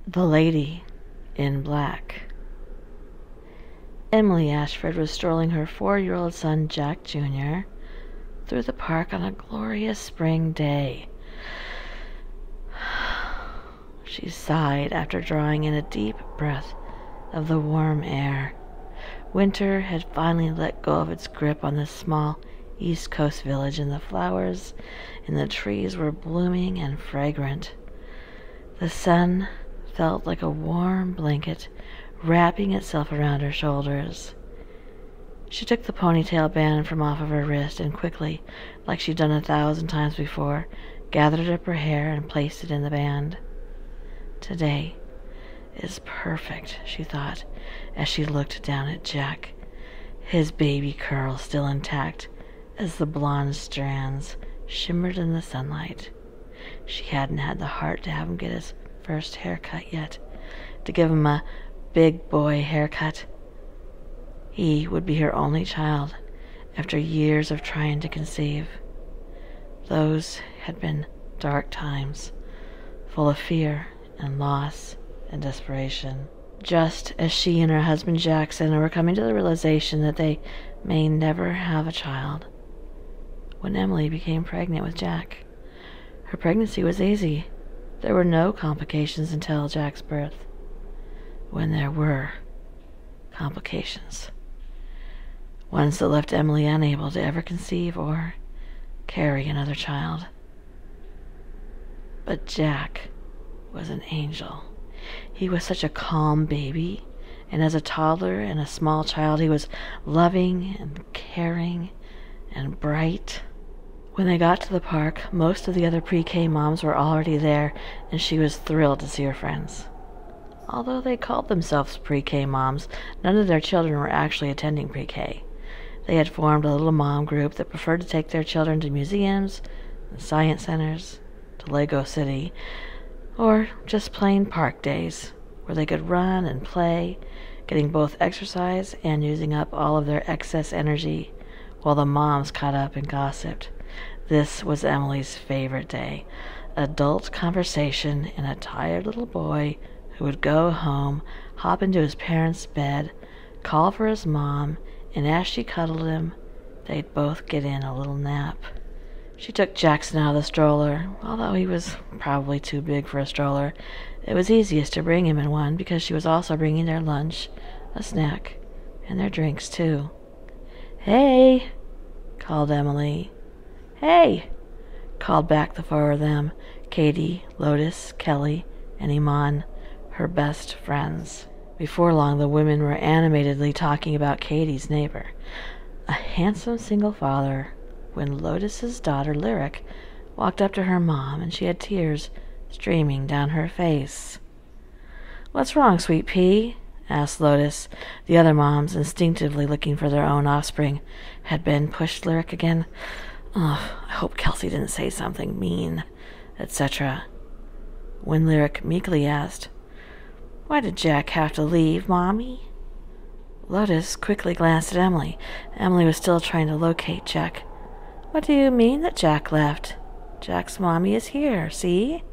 The Lady in Black. Emily Ashford was strolling her 4-year-old son, Jack Jr., through the park on a glorious spring day. She sighed after drawing in a deep breath of the warm air. Winter had finally let go of its grip on this small East Coast village, and the flowers in the trees were blooming and fragrant. The sun felt like a warm blanket wrapping itself around her shoulders. She took the ponytail band from off of her wrist and quickly, like she'd done 1,000 times before, gathered up her hair and placed it in the band. Today is perfect, she thought, as she looked down at Jack, his baby curls still intact as the blonde strands shimmered in the sunlight. She hadn't had the heart to have him get his first haircut yet, to give him a big boy haircut. He would be her only child after years of trying to conceive. Those had been dark times, full of fear and loss and desperation. Just as she and her husband Jackson were coming to the realization that they may never have a child, when Emily became pregnant with Jack. Her pregnancy was easy. There were no complications until Jack's birth. When there were complications, ones that left Emily unable to ever conceive or carry another child. But Jack was an angel. He was such a calm baby, and as a toddler and a small child, he was loving and caring and bright. When they got to the park, most of the other pre-K moms were already there, and she was thrilled to see her friends. Although they called themselves pre-K moms, none of their children were actually attending pre-K. They had formed a little mom group that preferred to take their children to museums, and science centers, to Lego City, or just plain park days, where they could run and play, getting both exercise and using up all of their excess energy, while the moms caught up and gossiped. This was Emily's favorite day. Adult conversation and a tired little boy who would go home, hop into his parents' bed, call for his mom, and as she cuddled him, they'd both get in a little nap. She took Jackson out of the stroller. Although he was probably too big for a stroller, it was easiest to bring him in one because she was also bringing their lunch, a snack, and their drinks too. "Hey," called Emily. "Hey," called back the four of them, Katie, Lotus, Kelly, and Iman, her best friends. Before long, the women were animatedly talking about Katie's neighbor, a handsome single father, when Lotus's daughter, Lyric, walked up to her mom, and she had tears streaming down her face. "What's wrong, sweet pea?" asked Lotus. The other moms, instinctively looking for their own offspring, had been pushed Lyric again. "Oh, I hope Kelsey didn't say something mean," etc. When Lyric meekly asked, "Why did Jack have to leave, Mommy?" Lotus quickly glanced at Emily. Emily was still trying to locate Jack. "What do you mean that Jack left? Jack's mommy is here, see?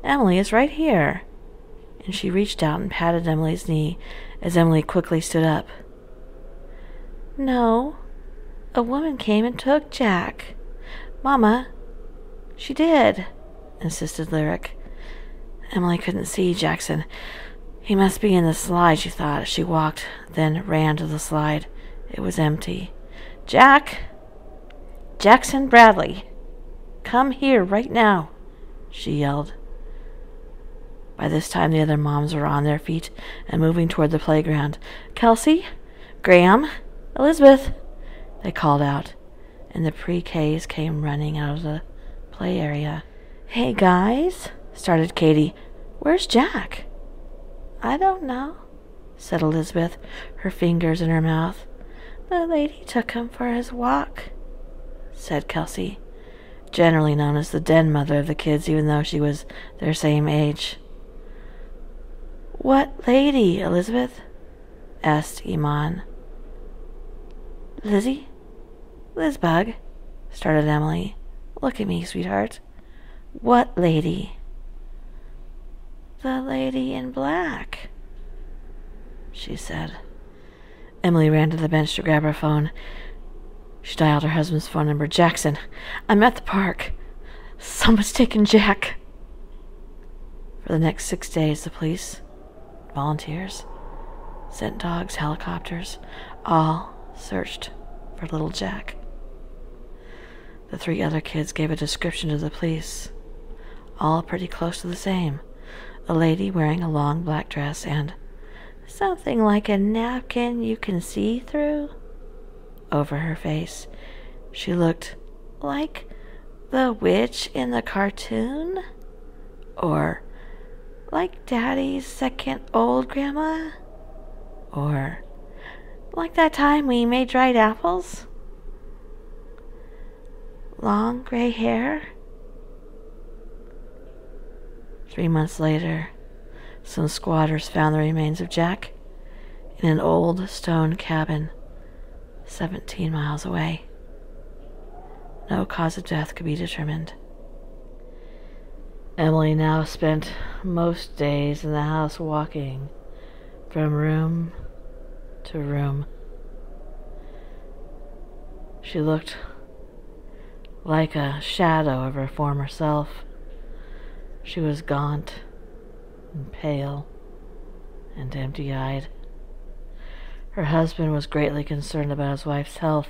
Emily is right here." And she reached out and patted Emily's knee as Emily quickly stood up. "No, a woman came and took Jack. Mama, she did," insisted Lyric. Emily couldn't see Jackson. He must be in the slide, she thought as she walked, then ran to the slide. It was empty. "Jack! Jackson Bradley! Come here right now!" she yelled. By this time, the other moms were on their feet and moving toward the playground. "Kelsey? Graham? Elizabeth!" they called out, and the pre-Ks came running out of the play area. "Hey, guys," started Katie. "Where's Jack?" "I don't know," said Elizabeth, her fingers in her mouth. "The lady took him for his walk," said Kelsey, generally known as the den mother of the kids, even though she was their same age. "What lady, Elizabeth?" asked Iman. "Lizzie? Lizbug," started Emily. "Look at me, sweetheart. What lady?" "The lady in black," she said. Emily ran to the bench to grab her phone. She dialed her husband's phone number. "Jackson, I'm at the park. Someone's taken Jack." For the next 6 days, the police, volunteers, sent dogs, helicopters, all searched for little Jack. The 3 other kids gave a description to the police, all pretty close to the same. A lady wearing a long black dress and something like a napkin you can see through over her face. She looked like the witch in the cartoon, or like Daddy's second old grandma, or like that time we made dried apples. Long gray hair. 3 months later, some squatters found the remains of Jack in an old stone cabin 17 miles away. No cause of death could be determined. Emily now spent most days in the house walking from room to room. She looked like a shadow of her former self. She was gaunt and pale and empty-eyed. Her husband was greatly concerned about his wife's health.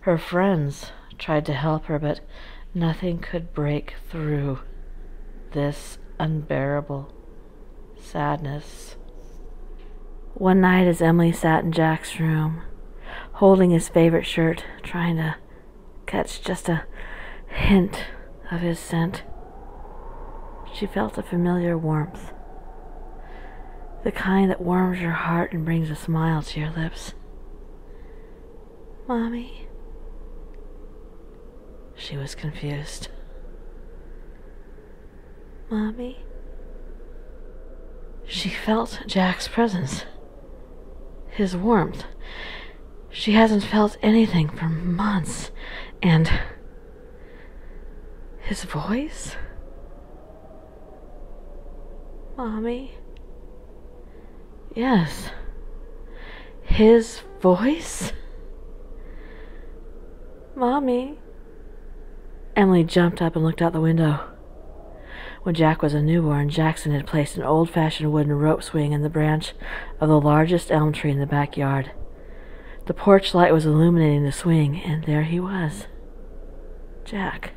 Her friends tried to help her, but nothing could break through this unbearable sadness. One night, as Emily sat in Jack's room, holding his favorite shirt, trying to catch just a hint of his scent, she felt a familiar warmth, the kind that warms your heart and brings a smile to your lips. "Mommy?" She was confused. "Mommy?" She felt Jack's presence, his warmth. She hasn't felt anything for months. And his voice? "Mommy?" Yes. His voice? "Mommy?" Emily jumped up and looked out the window. When Jack was a newborn, Jackson had placed an old-fashioned wooden rope swing in the branch of the largest elm tree in the backyard. The porch light was illuminating the swing, and there he was, Jack,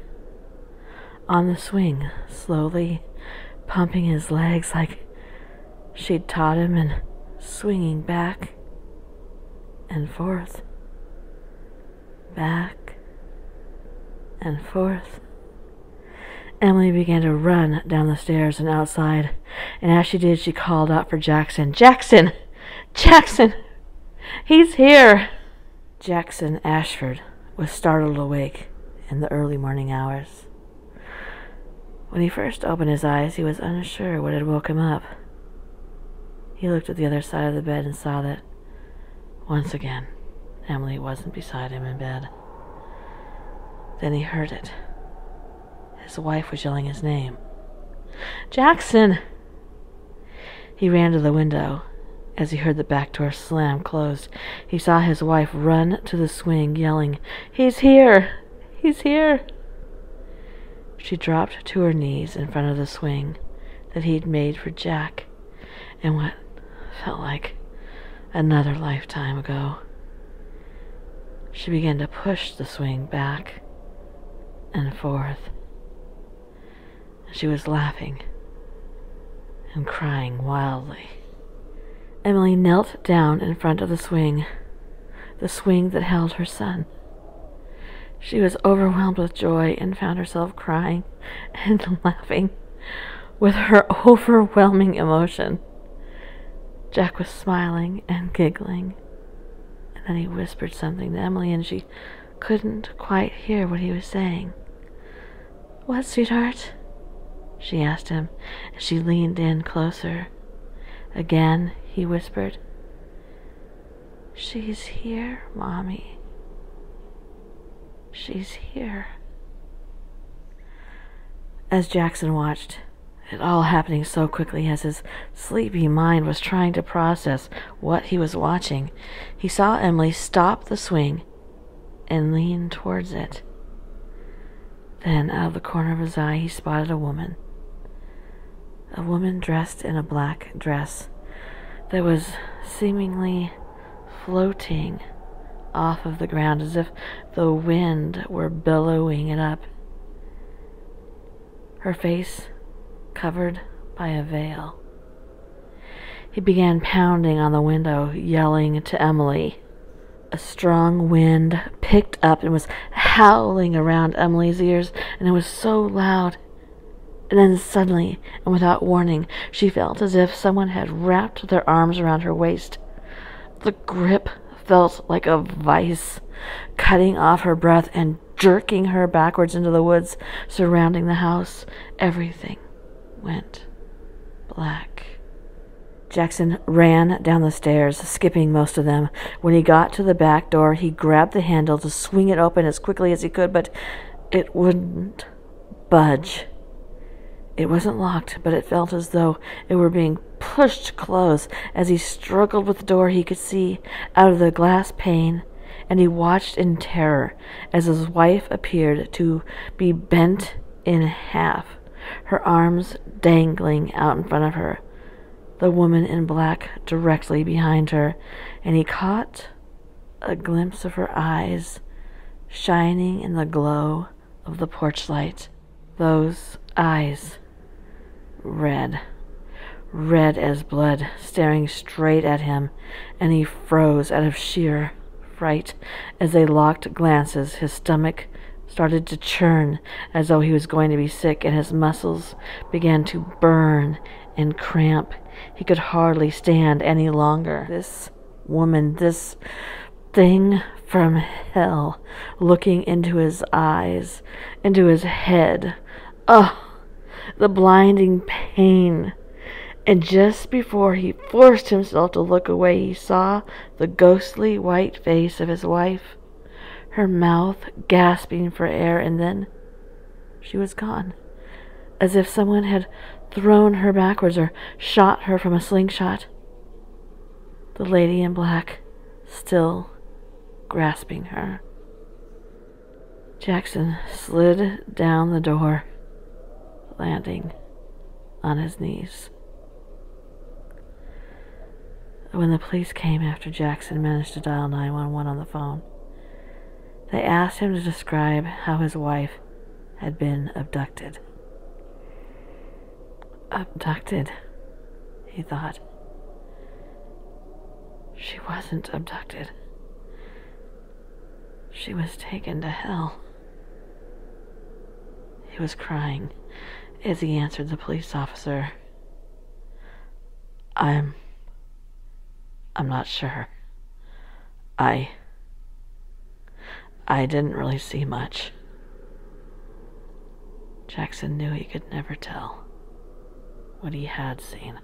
on the swing, slowly pumping his legs like she'd taught him, and swinging back and forth, back and forth. Emily began to run down the stairs and outside, and as she did, she called out for Jackson. "Jackson! Jackson! He's here!" Jackson Ashford was startled awake in the early morning hours. When he first opened his eyes, he was unsure what had woke him up. He looked at the other side of the bed and saw that, once again, Emily wasn't beside him in bed. Then he heard it. His wife was yelling his name. "Jackson!" He ran to the window. As he heard the back door slam closed, he saw his wife run to the swing, yelling, "He's here! He's here!" She dropped to her knees in front of the swing that he'd made for Jack in what felt like another lifetime ago. She began to push the swing back and forth. She was laughing and crying wildly. Emily knelt down in front of the swing that held her son. She was overwhelmed with joy and found herself crying and laughing with her overwhelming emotion. Jack was smiling and giggling, and then he whispered something to Emily, and she couldn't quite hear what he was saying. "What, sweetheart?" she asked him, as she leaned in closer. Again, he whispered, "She's here, Mommy. She's here." As Jackson watched, It all happening so quickly as his sleepy mind was trying to process what he was watching. He saw Emily stop the swing and lean towards it. Then, out of the corner of his eye, he spotted a woman. A woman dressed in a black dress that was seemingly floating off of the ground as if the wind were billowing it up. Her face covered by a veil. He began pounding on the window, yelling to Emily. A strong wind picked up and was howling around Emily's ears, and it was so loud. And then suddenly, and without warning, she felt as if someone had wrapped their arms around her waist. The grip felt like a vice, cutting off her breath and jerking her backwards into the woods surrounding the house. Everything went black. Jackson ran down the stairs, skipping most of them. When he got to the back door, he grabbed the handle to swing it open as quickly as he could, but it wouldn't budge. It wasn't locked, but it felt as though it were being pushed close. As he struggled with the door, he could see out of the glass pane, and he watched in terror as his wife appeared to be bent in half, her arms dangling out in front of her, the woman in black directly behind her, and he caught a glimpse of her eyes shining in the glow of the porch light. Those eyes, red as blood, staring straight at him, and he froze out of sheer fright. As they locked glances, his stomach started to churn as though he was going to be sick, and his muscles began to burn and cramp. He could hardly stand any longer. This woman, this thing from hell, looking into his eyes, into his head. Oh, the blinding pain. And just before he forced himself to look away, he saw the ghostly white face of his wife, her mouth gasping for air, and then she was gone, as if someone had thrown her backwards or shot her from a slingshot. The lady in black still grasping her. Jackson slid down the door, landing on his knees. When the police came after Jackson managed to dial 911 on the phone, they asked him to describe how his wife had been abducted. Abducted, he thought. She wasn't abducted. She was taken to hell. He was crying as he answered the police officer. I'm not sure. I didn't really see much. Jackson knew he could never tell what he had seen.